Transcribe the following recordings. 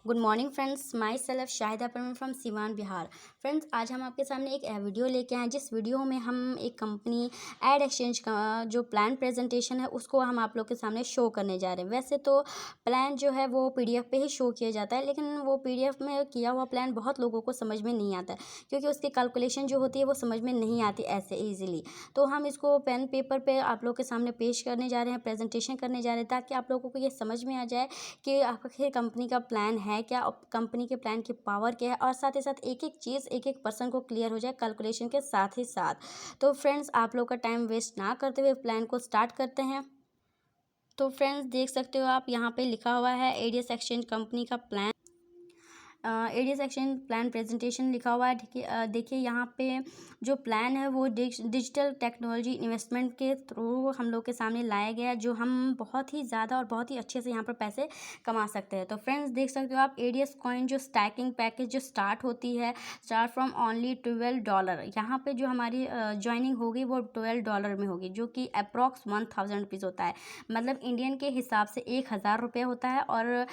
Good morning friends, my self Shahida Parveen from Siwan Bihar. Friends, आज हम आपके सामने एक वीडियो लेके आए जिस वीडियो में हम एक कंपनी एड एक्सचेंज का जो प्लान प्रेजेंटेशन है उसको हम आप लोग के सामने शो करने जा रहे हैं। वैसे तो प्लान जो है वो पीडीएफ पे ही शो किया जाता है, लेकिन वो पीडीएफ में किया हुआ प्लान बहुत लोगों को समझ में नहीं आता है, क्योंकि उसकी कैलकुलेशन जो होती है वो समझ में नहीं आती ऐसे ईजिली। तो हम इसको पेन पेपर पे आप लोग के सामने पेश करने जा रहे हैं, प्रेजेंटेशन करने जा रहे हैं, ताकि आप लोगों को ये समझ में आ जाए कि आखिर कंपनी का प्लान है क्या, कंपनी के प्लान की पावर क्या है, और साथ ही साथ एक एक चीज़ एक एक पर्सन को क्लियर हो जाए कैलकुलेशन के साथ ही साथ। तो फ्रेंड्स, आप लोग का टाइम वेस्ट ना करते हुए प्लान को स्टार्ट करते हैं। तो फ्रेंड्स, देख सकते हो आप यहाँ पे लिखा हुआ है एडीएस एक्सचेंज कंपनी का plan, ADS exchange plan presentation लिखा हुआ है। देखिए यहाँ पे जो प्लान है वो डिजिटल टेक्नोलॉजी इन्वेस्टमेंट के थ्रू हम लोग के सामने लाया गया है, जो हम बहुत ही ज़्यादा और बहुत ही अच्छे से यहाँ पर पैसे कमा सकते हैं। तो फ्रेंड्स, देख सकते हो आप एडीएस कॉइन जो स्टैकिंग पैकेज जो स्टार्ट होती है, स्टार्ट फ्रॉम ओनली $12। यहाँ पे जो हमारी ज्वाइनिंग होगी वो $12 में होगी, जो कि अप्रॉक्स 1000 रुपीज़ होता है। मतलब इंडियन के हिसाब से 1000 रुपये होता है, और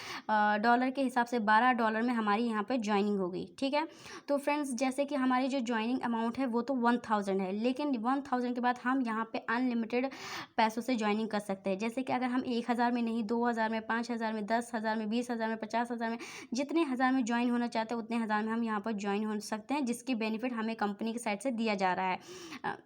डॉलर के हिसाब से $12 में हमारी यहाँ पे ज्वाइनिंग होगी। ठीक है। तो फ्रेंड्स, जैसे कि हमारी जो ज्वाइनिंग अमाउंट है वो तो 1000 है, लेकिन 1000 के बाद हम यहाँ पे अनलिमिटेड पैसों से ज्वाइनिंग कर सकते हैं। जैसे कि अगर हम 1000 में नहीं, 2000 में, 5000 में, 10,000 में, 20,000 में, 50,000 में, जितने हज़ार में ज्वाइन होना चाहते हैं उतने हज़ार में हम यहाँ पर ज्वाइन हो सकते हैं, जिसकी बेनिफिट हमें कंपनी की साइड से दिया जा रहा है।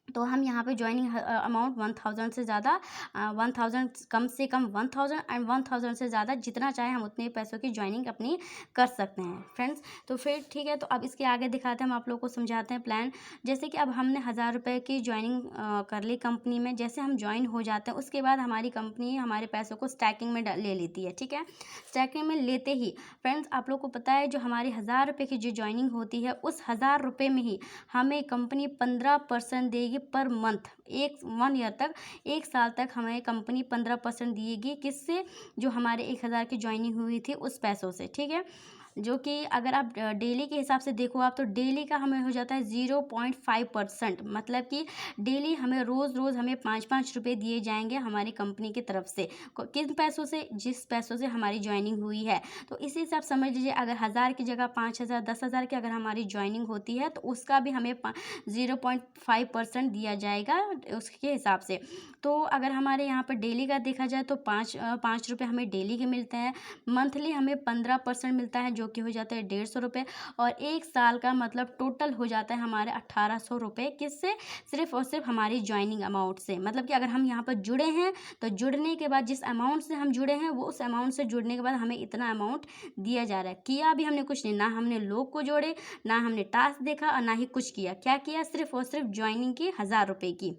तो हम यहाँ पे ज्वाइनिंग अमाउंट 1000 से ज़्यादा, 1000 कम से कम 1000 एंड 1000 से ज़्यादा जितना चाहे हम उतने पैसों की ज्वाइनिंग अपनी कर सकते हैं फ्रेंड्स। तो फिर ठीक है, तो अब इसके आगे दिखाते हैं, हम आप लोग को समझाते हैं प्लान। जैसे कि अब हमने 1000 रुपये की ज्वाइनिंग कर ली कंपनी में। जैसे हम ज्वाइन हो जाते हैं उसके बाद हमारी कंपनी हमारे पैसों को स्टैकिंग में ले लेती है। ठीक है। स्टैकिंग में लेते ही फ्रेंड्स, आप लोग को पता है जो हमारी 1000 रुपये की जो ज्वाइनिंग होती है उस 1000 रुपये में ही हमें कंपनी 15% देगी पर मंथ। 1 ईयर तक, 1 साल तक हमें कंपनी 15% देगी। किससे? जो हमारे 1000 की ज्वाइनिंग हुई थी उस पैसों से। ठीक है। जो कि अगर आप डेली के हिसाब से देखो आप, तो डेली का हमें हो जाता है 0.5%। मतलब कि डेली हमें रोज़ हमें 5-5 रुपये दिए जाएंगे हमारी कंपनी की तरफ से। किन पैसों से? जिस पैसों से हमारी ज्वाइनिंग हुई है। तो इसी से आप समझ लीजिए, अगर 1000 की जगह 5000, 10,000 की अगर हमारी ज्वाइनिंग होती है तो उसका भी हमें 0.5% दिया जाएगा उसके हिसाब से। तो अगर हमारे यहाँ पर डेली का देखा जाए तो 5 रुपये हमें डेली के मिलते हैं। मंथली हमें 15% मिलता है, जो कि हो जाता है 150 रुपये। और 1 साल का मतलब टोटल हो जाता है हमारे 1800 रुपये। किससे? सिर्फ और सिर्फ हमारी ज्वाइनिंग अमाउंट से। मतलब कि अगर हम यहाँ पर जुड़े हैं तो जुड़ने के बाद जिस अमाउंट से हम जुड़े हैं वो उस अमाउंट से जुड़ने के बाद हमें इतना अमाउंट दिया जा रहा है। किया अभी हमने कुछ नहीं, ना हमने लोग को जोड़े, ना हमने टास्क देखा, और ना ही कुछ किया। क्या किया? सिर्फ और सिर्फ ज्वाइनिंग की 1000 रुपये की,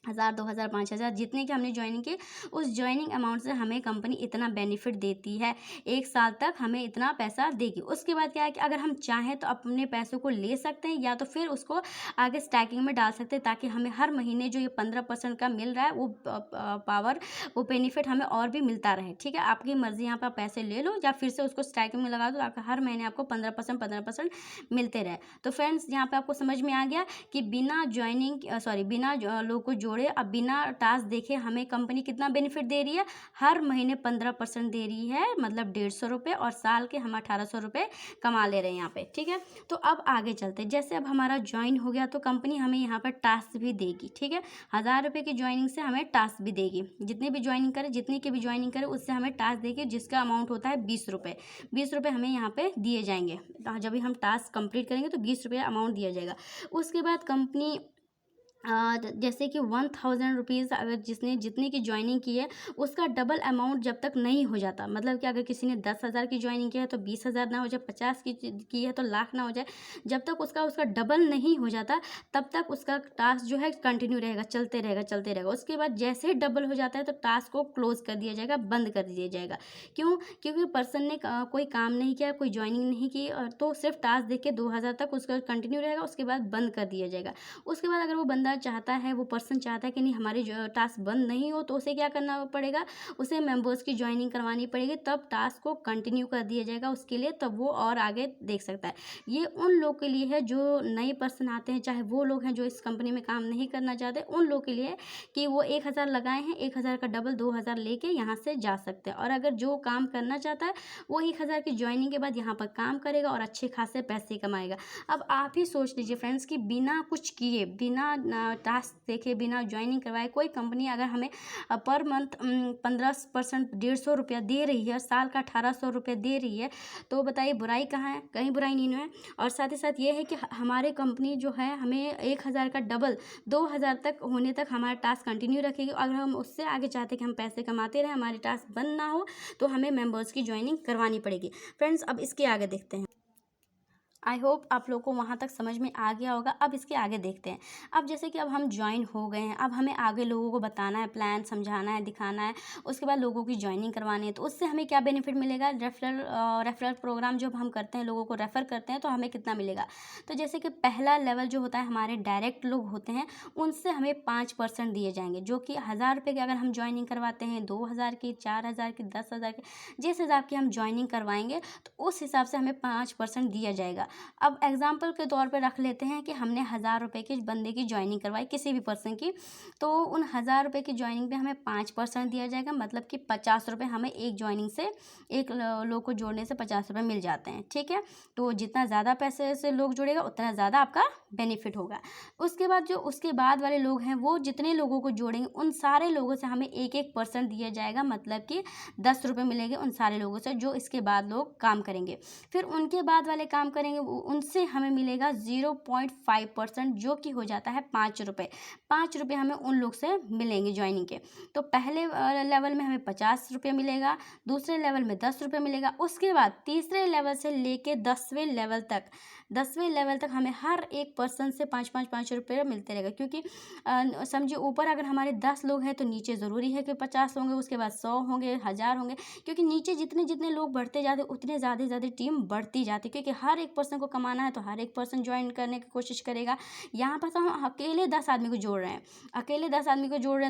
1000, 2000, 5000 जितने की हमने ज्वाइनिंग की, उस ज्वाइनिंग अमाउंट से हमें कंपनी इतना बेनिफिट देती है। 1 साल तक हमें इतना पैसा देगी। उसके बाद क्या है कि अगर हम चाहें तो अपने पैसों को ले सकते हैं, या तो फिर उसको आगे स्टैकिंग में डाल सकते हैं, ताकि हमें हर महीने जो ये 15% का मिल रहा है वो पावर, वो बेनिफिट हमें और भी मिलता रहे। ठीक है। आपकी मर्ज़ी, यहाँ पर पैसे ले लो या फिर से उसको स्टैकिंग में लगा दो, आपका हर महीने आपको 15% मिलते रहे। तो फ्रेंड्स, यहाँ पर आपको समझ में आ गया कि बिना बिना लोग को जोड़े, अब बिना टास्क देखे हमें कंपनी कितना बेनिफिट दे रही है? हर महीने 15% दे रही है, मतलब 150 रुपये, और साल के हम 1800 रुपये कमा ले रहे हैं यहाँ पे। ठीक है। तो अब आगे चलते हैं। जैसे अब हमारा ज्वाइन हो गया तो कंपनी हमें यहाँ पर टास्क भी देगी। ठीक है। 1000 रुपये की ज्वाइनिंग से हमें टास्क भी देगी। जितनी भी ज्वाइनिंग करे उससे हमें टास्क देगी, जिसका अमाउंट होता है 20 रुपये। 20 रुपये हमें यहाँ पे दिए जाएंगे। जब भी हम टास्क कंप्लीट करेंगे तो 20 रुपये अमाउंट दिया जाएगा। उसके बाद कंपनी जैसे कि 1000 रुपीज़ अगर जितने की ज्वाइनिंग की है उसका डबल अमाउंट जब तक नहीं हो जाता, मतलब कि अगर किसी ने 10,000 की ज्वाइनिंग की है तो 20,000 ना हो जाए, 50 की है तो लाख ना हो जाए। जब तक उसका डबल नहीं हो जाता तब तक उसका टास्क जो है कंटिन्यू रहेगा, चलते रहेगा। उसके बाद जैसे ही डबल हो जाता है तो टास्क को क्लोज कर दिया जाएगा, बंद कर दिया जाएगा। क्यों? क्योंकि पर्सन ने कोई काम नहीं किया, कोई ज्वाइनिंग नहीं की, और तो सिर्फ टास्क देख के 2000 तक उसका कंटिन्यू रहेगा, उसके बाद बंद कर दिया जाएगा। उसके बाद अगर वो बंदा बंदा चाहता है, वो पर्सन चाहता है कि नहीं हमारे जो टास्क बंद नहीं हो, तो उसे क्या करना पड़ेगा, उसे मेंबर्स की ज्वाइनिंग करवानी पड़ेगी, तब टास्क को कंटिन्यू कर दिया जाएगा उसके लिए, तब वो और आगे देख सकता है। ये उन लोग के लिए है जो नए पर्सन आते हैं, चाहे वो लोग हैं जो इस कंपनी में काम नहीं करना चाहते, उन लोग के लिए कि वो 1000 लगाए हैं, 1000 का डबल 2000 लेके यहाँ से जा सकते हैं। और अगर जो काम करना चाहता है वो 1000 की ज्वाइनिंग के बाद यहाँ पर काम करेगा और अच्छे खासे पैसे कमाएगा। अब आप ही सोच लीजिए फ्रेंड्स कि बिना कुछ किए, बिना टास्क देखे, बिना ज्वाइनिंग करवाए कोई कंपनी अगर हमें पर मंथ 15% 150 रुपया दे रही है, साल का 1800 रुपये दे रही है, तो बताइए बुराई कहाँ है? कहीं बुराई नहीं है। और साथ ही साथ ये है कि हमारे कंपनी जो है हमें 1000 का डबल 2000 तक होने तक हमारा टास्क कंटिन्यू रखेगी। अगर हम उससे आगे चाहते कि हम पैसे कमाते रहें, हमारे टास्क बंद ना हो, तो हमें मेंबर्स की ज्वाइनिंग करवानी पड़ेगी। फ्रेंड्स अब इसके आगे देखते हैं। आई होप आप लोग को वहाँ तक समझ में आ गया होगा। अब इसके आगे देखते हैं। अब जैसे कि अब हम ज्वाइन हो गए हैं, अब हमें आगे लोगों को बताना है, प्लान समझाना है, दिखाना है, उसके बाद लोगों की ज्वाइनिंग करवानी है, तो उससे हमें क्या बेनिफिट मिलेगा? रेफरल प्रोग्राम जब हम करते हैं, लोगों को रेफ़र करते हैं, तो हमें कितना मिलेगा? तो जैसे कि पहला लेवल जो होता है, हमारे डायरेक्ट लोग होते हैं, उनसे हमें 5% दिए जाएंगे, जो कि 1000 रुपये की अगर हम ज्वाइनिंग करवाते हैं, 2000 की, 4000 की, 10,000 की, जिस हिसाब की हम ज्वाइनिंग करवाएंगे तो उस हिसाब से हमें 5% दिया जाएगा। अब एग्जाम्पल के तौर पे रख लेते हैं कि हमने 1000 रुपये की बंदे की ज्वाइनिंग करवाई, किसी भी पर्सन की, तो उन 1000 रुपये की ज्वाइनिंग पे हमें 5% दिया जाएगा, मतलब कि 50 रुपये हमें एक ज्वाइनिंग से, एक लोग को जोड़ने से 50 रुपये मिल जाते हैं। ठीक है, तो जितना ज़्यादा पैसे से लोग जुड़ेगा उतना ज़्यादा आपका बेनिफिट होगा। उसके बाद जो उसके बाद वाले लोग हैं, वो जितने लोगों को जोड़ेंगे उन सारे लोगों से हमें 1% दिया जाएगा, मतलब कि 10 रुपये मिलेंगे उन सारे लोगों से जो इसके बाद लोग काम करेंगे। फिर उनके बाद वाले काम करेंगे, उनसे हमें मिलेगा 0.5%, जो कि हो जाता है 5 रुपये। 5 रुपये हमें उन लोग से मिलेंगे ज्वाइनिंग के। तो पहले लेवल में हमें 50 रुपये मिलेगा, दूसरे लेवल में 10 रुपये मिलेगा, उसके बाद तीसरे लेवल से लेके 10वें लेवल तक हमें हर एक पर्सन से 5 रुपये मिलते रहेगा। क्योंकि समझिए ऊपर अगर हमारे 10 लोग हैं तो नीचे ज़रूरी है कि 50 होंगे, उसके बाद 100 होंगे, 1000 होंगे, क्योंकि नीचे जितने जितने लोग बढ़ते जाते उतने ज़्यादा टीम बढ़ती जाती है, क्योंकि हर एक पर्सन को कमाना है तो हर एक पर्सन ज्वाइन करने की कोशिश करेगा। यहाँ पर तो हम अकेले 10 आदमी को जोड़ रहे हैं,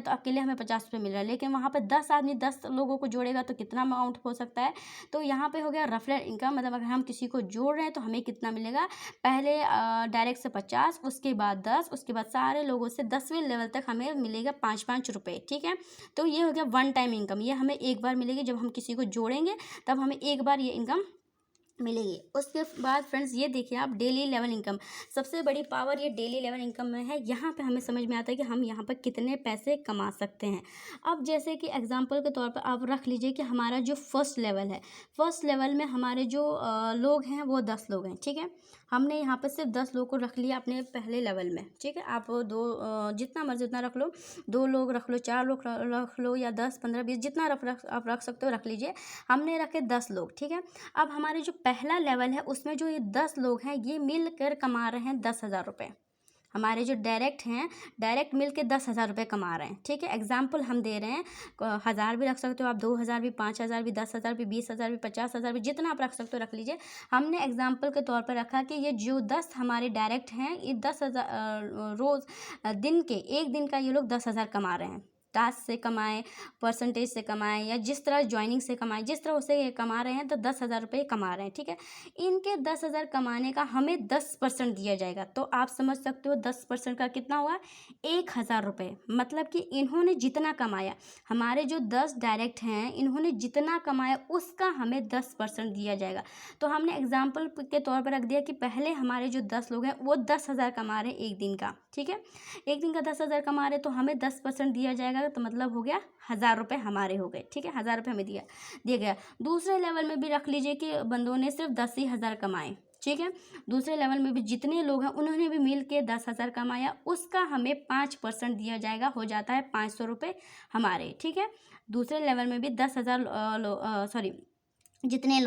तो अकेले हमें 50 रुपये मिल रहा है, लेकिन वहाँ पर 10 आदमी 10 लोगों को जोड़ेगा तो कितना अमाउंट हो सकता है? तो यहाँ पे हो गया रेफरल इनकम, मतलब अगर हम किसी को जोड़ रहे हैं तो हमें कितना मिलेगा? पहले डायरेक्ट से 50, उसके बाद 10, उसके बाद सारे लोगों से 10वें लेवल तक हमें मिलेगा 5 रुपये। ठीक है, तो ये हो गया वन टाइम इनकम, ये हमें एक बार मिलेगी। जब हम किसी को जोड़ेंगे तब हमें एक बार ये इनकम मिलेगी। उसके बाद फ्रेंड्स ये देखिए आप, डेली लेवल इनकम, सबसे बड़ी पावर ये डेली लेवल इनकम में है। यहाँ पे हमें समझ में आता है कि हम यहाँ पर कितने पैसे कमा सकते हैं। अब जैसे कि एग्जांपल के तौर पर आप रख लीजिए कि हमारा जो फर्स्ट लेवल है, फर्स्ट लेवल में हमारे जो लोग हैं वो 10 लोग हैं। ठीक है, हमने यहाँ पर सिर्फ 10 लोग को रख लिया अपने पहले लेवल में। ठीक है, आप जितना मर्जी उतना रख लो, 2 लोग रख लो, 4 लोग रख लो, या 10, 15, 20 जितना आप रख सकते हो रख लीजिए। हमने रखे 10 लोग। ठीक है, अब हमारे जो पहला लेवल है उसमें जो ये 10 लोग हैं ये मिलकर कमा रहे हैं 10,000 रुपये। हमारे जो डायरेक्ट हैं, डायरेक्ट मिल के 10,000 रुपये कमा रहे हैं। ठीक है, एग्जाम्पल हम दे रहे हैं, 1000 भी रख सकते हो आप, 2000 भी, 5000 भी, 10,000 भी, 20,000 भी, 50,000 भी, जितना आप रख सकते हो रख लीजिए। हमने एग्जाम्पल के तौर पर रखा कि ये जो 10 हमारे डायरेक्ट हैं, ये 10,000 रोज़ दिन के, एक दिन का ये लोग 10,000 कमा रहे हैं। टास्क से कमाएँ, परसेंटेज से कमाएँ, या जिस तरह ज्वाइनिंग से कमाएँ, जिस तरह उसे ये कमा रहे हैं, तो 10,000 रुपये कमा रहे हैं। ठीक है, इनके 10,000 कमाने का हमें 10% दिया जाएगा। तो आप समझ सकते हो 10% का कितना हुआ? 1,000 रुपये। मतलब कि इन्होंने जितना कमाया, हमारे जो 10 डायरेक्ट हैं, इन्होंने जितना कमाया उसका हमें 10% दिया जाएगा। तो हमने एग्जाम्पल के तौर पर रख दिया कि पहले हमारे जो 10 लोग हैं वो 10,000 कमा रहे हैं एक दिन का। ठीक है, एक दिन का 10,000 कमा रहे, तो हमें 10% दिया जाएगा, तो मतलब हो गया 1,000 रुपये हमारे हो गए। ठीक है, 1,000 रुपये हमें दिया गया। दूसरे लेवल में भी रख लीजिए कि बंदों ने सिर्फ 10,000 कमाए। ठीक है, दूसरे लेवल में भी जितने लोग हैं उन्होंने भी मिल के 10,000 कमाया, उसका हमें 5% दिया जाएगा, हो जाता है 500 रुपये हमारे। ठीक है, दूसरे लेवल में भी 10,000 जितने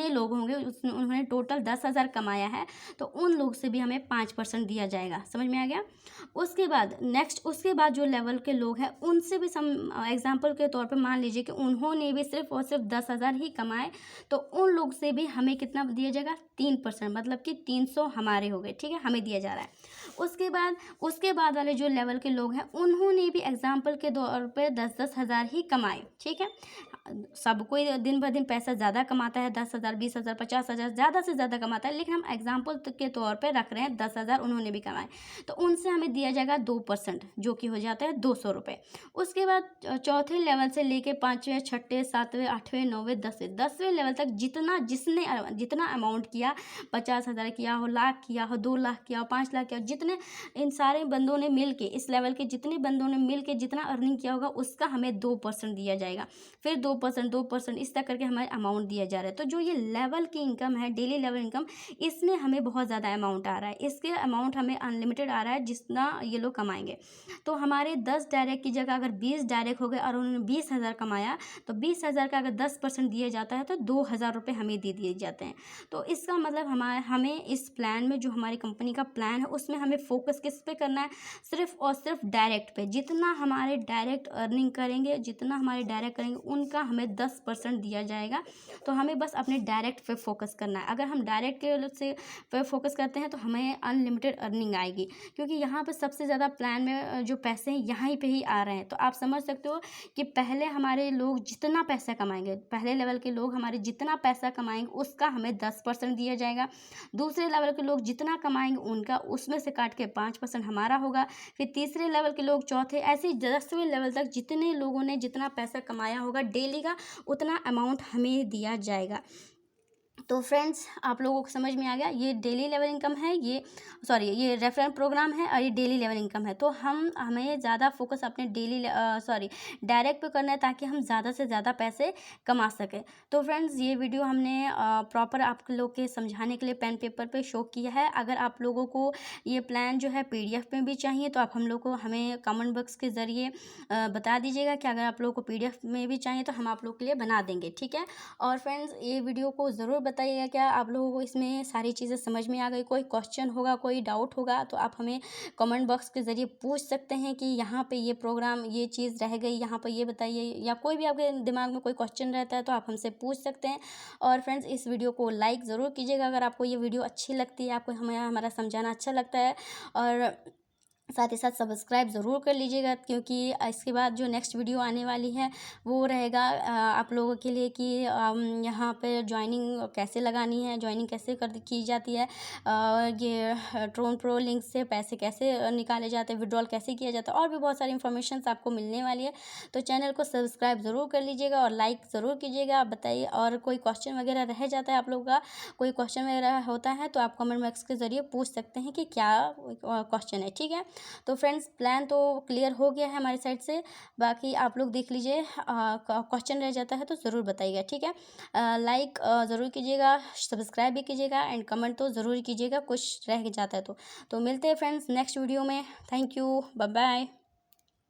लोग होंगे उन्होंने टोटल 10,000 कमाया है, तो उन लोग से भी हमें 5% दिया जाएगा। समझ में आ गया? उसके बाद जो लेवल के लोग हैं उनसे भी एग्जाम्पल के तौर पे मान लीजिए कि उन्होंने भी सिर्फ और सिर्फ 10,000 ही कमाए, तो उन लोग से भी हमें कितना दिया जाएगा? 3%, मतलब कि 300 हमारे हो गए। ठीक है, हमें दिया जा रहा है। उसके बाद वाले जो लेवल के लोग हैं उन्होंने भी एग्जाम्पल के तौर पे 10,000 ही कमाए। ठीक है, सब कोई दिन ब दिन पैसा ज़्यादा कमाता है, 10,000, 20,000, 50,000, ज़्यादा से ज़्यादा कमाता है, लेकिन हम एग्जाम्पल के तौर पे रख रहे हैं 10,000 उन्होंने भी कमाए, तो उनसे हमें दिया जाएगा 2%, जो कि हो जाता है 200 रुपये। उसके बाद चौथे लेवल से लेके 5वें, 6ठे, 7वें, 8वें, 9वें, 10वें लेवल तक जितना अमाउंट किया, 50,000 किया हो, लाख किया हो, 2 लाख किया हो, 5 लाख किया हो, जितने इन सारे बंदों ने मिल के, इस लेवल के जितने बंदों ने मिल के जितना अर्निंग किया होगा उसका हमें 2% दिया जाएगा। फिर 2% इस तरह करके हमें अमाउंट दिया जा रहा है। तो जो ये लेवल की इनकम है, डेली लेवल इनकम, इसमें हमें बहुत ज़्यादा अमाउंट आ रहा है। इसके अमाउंट हमें अनलिमिटेड आ रहा है जितना ये लोग कमाएंगे। तो हमारे 10 डायरेक्ट की जगह अगर 20 डायरेक्ट हो गए और उन्होंने 20,000 कमाया, तो 20,000 का अगर 10% दिया जाता है तो 2,000 रुपये हमें दे दिए जाते हैं। तो इसका मतलब हमें इस प्लान में, जो हमारी कंपनी का प्लान है, उसमें हमें फोकस किस पे करना है? सिर्फ और सिर्फ डायरेक्ट पे। जितना हमारे डायरेक्ट अर्निंग करेंगे, जितना हमारे डायरेक्ट करेंगे, उनका हमें 10% दिया जाएगा। तो हमें बस अपने डायरेक्ट पे फोकस करना है। अगर हम डायरेक्ट के से पे फोकस करते हैं तो हमें अनलिमिटेड अर्निंग आएगी, क्योंकि यहाँ पे सबसे ज़्यादा प्लान में जो पैसे हैं यहाँ पे ही आ रहे हैं। तो आप समझ सकते हो कि पहले हमारे लोग जितना पैसा कमाएंगे, पहले लेवल के लोग हमारे जितना पैसा कमाएंगे उसका हमें 10% दिया जाएगा। दूसरे लेवल के लोग जितना कमाएंगे उनका उसमें से काट के 5% हमारा होगा। फिर तीसरे लेवल के लोग, चौथे, ऐसे 10वें लेवल तक जितने लोगों ने जितना पैसा कमाया होगा डेली का, उतना अमाउंट हमें दिया जाएगा। तो फ्रेंड्स, आप लोगों को समझ में आ गया, ये डेली लेवल इनकम है, ये रेफरल प्रोग्राम है और ये डेली लेवल इनकम है। तो हमें ज़्यादा फोकस अपने डायरेक्ट पे करना है, ताकि हम ज़्यादा से ज़्यादा पैसे कमा सकें। तो फ्रेंड्स, ये वीडियो हमने प्रॉपर आप लोग के समझाने के लिए पेन पेपर पे शो किया है। अगर आप लोगों को ये प्लान जो है PDF में भी चाहिए तो आप हमें कमेंट बॉक्स के ज़रिए बता दीजिएगा कि अगर आप लोगों को PDF में भी चाहिए तो हम आप लोग के लिए बना देंगे। ठीक है, और फ्रेंड्स, ये वीडियो को ज़रूर बताइएगा क्या आप लोगों को इसमें सारी चीज़ें समझ में आ गई। कोई क्वेश्चन होगा, कोई डाउट होगा, तो आप हमें कमेंट बॉक्स के ज़रिए पूछ सकते हैं कि यहाँ पे ये प्रोग्राम, ये चीज़ रह गई, यहाँ पर ये बताइए, या कोई भी आपके दिमाग में कोई क्वेश्चन रहता है तो आप हमसे पूछ सकते हैं। और फ्रेंड्स, इस वीडियो को लाइक ज़रूर कीजिएगा अगर आपको ये वीडियो अच्छी लगती है, आपको हमारा समझाना अच्छा लगता है। और साथ ही साथ सब्सक्राइब ज़रूर कर लीजिएगा, क्योंकि इसके बाद जो नेक्स्ट वीडियो आने वाली है वो रहेगा आप लोगों के लिए कि यहाँ पे ज्वाइनिंग कैसे लगानी है, ज्वाइनिंग कैसे की जाती है, ये ट्रोन प्रो लिंक से पैसे कैसे निकाले जाते हैं, विड्रॉल कैसे किया जाता है, और भी बहुत सारी इन्फॉर्मेशन आपको मिलने वाली है। तो चैनल को सब्सक्राइब ज़रूर कर लीजिएगा और लाइक ज़रूर कीजिएगा। आप बताइए, और कोई क्वेश्चन वगैरह रह जाता है आप लोगों का, कोई क्वेश्चन वगैरह होता है तो आप कमेंट बॉक्स के ज़रिए पूछ सकते हैं कि क्या क्वेश्चन है। ठीक है, तो फ्रेंड्स, प्लान तो क्लियर हो गया है हमारी साइड से, बाकी आप लोग देख लीजिए, क्वेश्चन रह जाता है तो ज़रूर बताइएगा। ठीक है, लाइक ज़रूर कीजिएगा, सब्सक्राइब भी कीजिएगा, एंड कमेंट तो ज़रूर कीजिएगा कुछ रह जाता है तो मिलते हैं फ्रेंड्स नेक्स्ट वीडियो में। Thank you, bye bye.